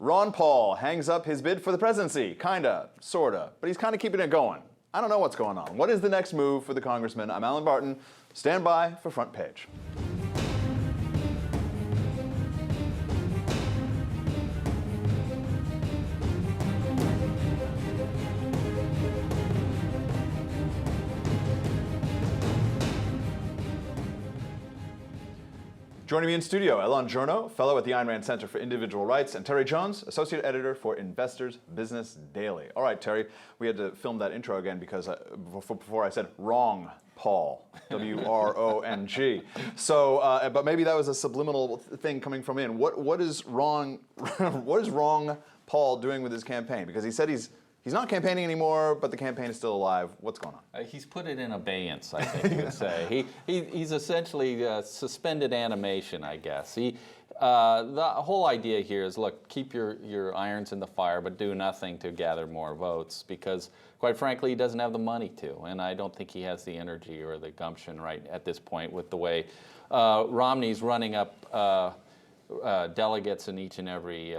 Ron Paul hangs up his bid for the presidency. Kinda, sorta, but he's kind of keeping it going. I don't know what's going on. What is the next move for the congressman? I'm Allen Barton. Stand by for Front Page. Joining me in studio, Elan Journo, fellow at the Ayn Rand Center for Individual Rights, and Terry Jones, associate editor for Investors Business Daily. All right, Terry, we had to film that intro again because before I said wrong Paul, W-R-O-N-G. So, but maybe that was a subliminal thing coming from in. What is wrong? What is wrong Paul doing with his campaign? Because he said he's not campaigning anymore, but the campaign is still alive. What's going on? He's put it in abeyance, I think you would say. He's essentially suspended animation, I guess. The whole idea here is, look, keep your irons in the fire, but do nothing to gather more votes because, quite frankly, he doesn't have the money to. And I don't think he has the energy or the gumption right at this point with the way Romney's running up delegates in each and every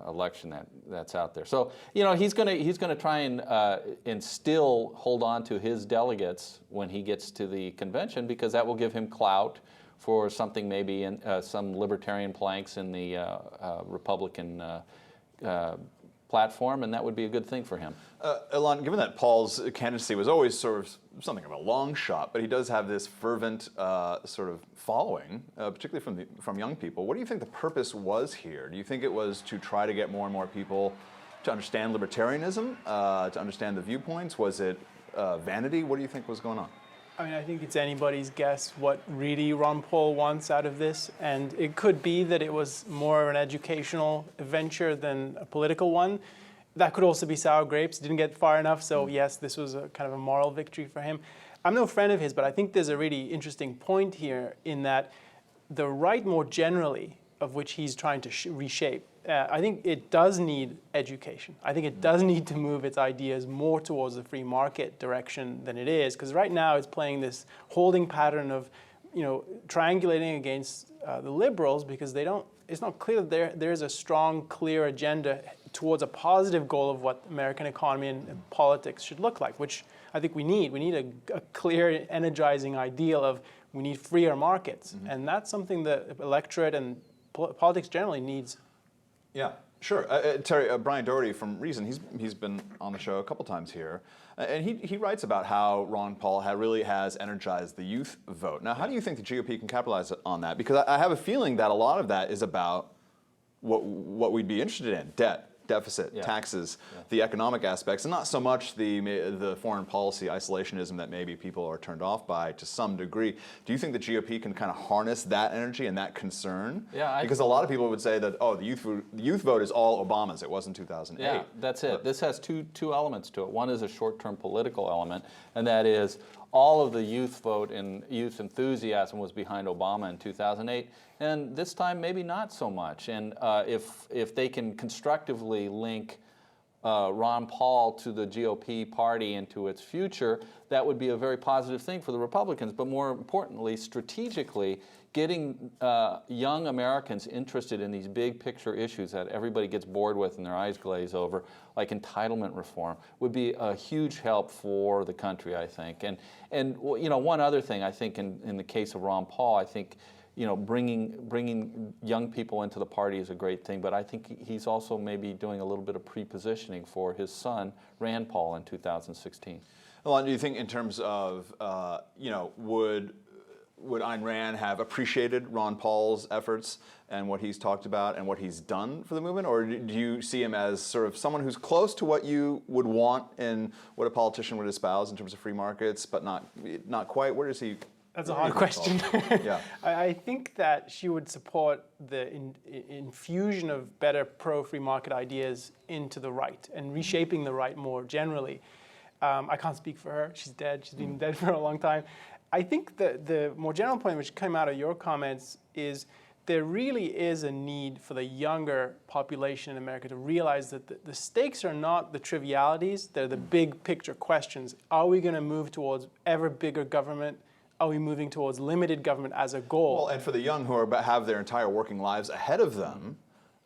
election that's out there. So, you know, he's gonna try and still hold on to his delegates when he gets to the convention because that will give him clout for something maybe in some libertarian planks in the Republican platform, and that would be a good thing for him. Elan, given that Paul's candidacy was always sort of something of a long shot, but he does have this fervent sort of following, particularly from young people. What do you think the purpose was here? Do you think it was to try to get more and more people to understand libertarianism, to understand the viewpoints? Was it vanity? What do you think was going on? I mean, I think it's anybody's guess what really Ron Paul wants out of this, and it could be that it was more of an educational venture than a political one. That could also be sour grapes. Didn't get far enough, so yes, this was a kind of a moral victory for him. I'm no friend of his, but I think there's a really interesting point here in that the right more generally, of which he's trying to reshape, I think it does need education. I think it does need to move its ideas more towards the free market direction than it is, because right now it's playing this holding pattern of, you know, triangulating against the liberals because they don't. It's not clear that there's a strong, clear agenda towards a positive goal of what American economy and politics should look like, which I think we need. We need a clear, energizing ideal of we need freer markets, and that's something the electorate and politics generally needs. Yeah, sure. Terry, Brian Doherty from Reason, he's been on the show a couple times here, and he writes about how Ron Paul really has energized the youth vote. Now, how do you think the GOP can capitalize on that? Because I have a feeling that a lot of that is about what we'd be interested in: debt, deficit, taxes, the economic aspects, and not so much the foreign policy isolationism that maybe people are turned off by to some degree. Do you think the GOP can kind of harness that energy and that concern? Yeah, because a lot of people would say that, oh, the youth vote is all Obama's. It wasn't 2008. Yeah, that's it. This has two elements to it. One is a short-term political element, and that is all of the youth vote and youth enthusiasm was behind Obama in 2008, and this time maybe not so much. And if they can constructively link Ron Paul to the GOP party and to its future, that would be a very positive thing for the Republicans. But more importantly, strategically, getting young Americans interested in these big picture issues that everybody gets bored with and their eyes glaze over, like entitlement reform, would be a huge help for the country, I think. And you know, one other thing, I think in the case of Ron Paul, I think, you know, bringing young people into the party is a great thing, but I think he's also maybe doing a little bit of pre-positioning for his son, Rand Paul, in 2016. Well, do you think in terms of, you know, would Ayn Rand have appreciated Ron Paul's efforts and what he's talked about and what he's done for the movement? Or do you see him as sort of someone who's close to what you would want and what a politician would espouse in terms of free markets, but not quite? Where does he... That's a hard question. Yeah. I think that she would support the infusion of better pro-free market ideas into the right and reshaping the right more generally. I can't speak for her. She's dead. She's been dead for a long time. I think the more general point which came out of your comments is there really is a need for the younger population in America to realize that the stakes are not the trivialities, they're the big picture questions. Are we going to move towards ever bigger government? Are we moving towards limited government as a goal? Well, and for the young who have their entire working lives ahead of them,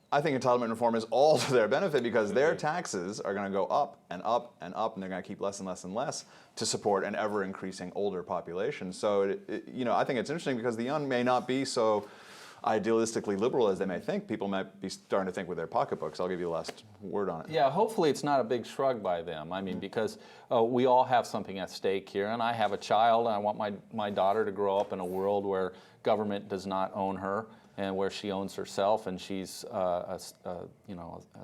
I think entitlement reform is all to their benefit because their taxes are going to go up and up and up, and they're going to keep less and less and less to support an ever-increasing older population. So, I think it's interesting because the young may not be so idealistically liberal as they may think. People might be starting to think with their pocketbooks. I'll give you the last word on it. Yeah, hopefully it's not a big shrug by them. I mean, because we all have something at stake here, and I have a child, and I want my daughter to grow up in a world where government does not own her, and where she owns herself, and she's a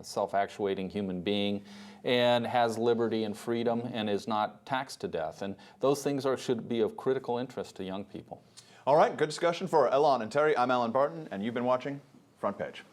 self-actuating human being, and has liberty and freedom, and is not taxed to death. And those things should be of critical interest to young people. All right, good discussion for Elan and Terry. I'm Allen Barton, and you've been watching Front Page.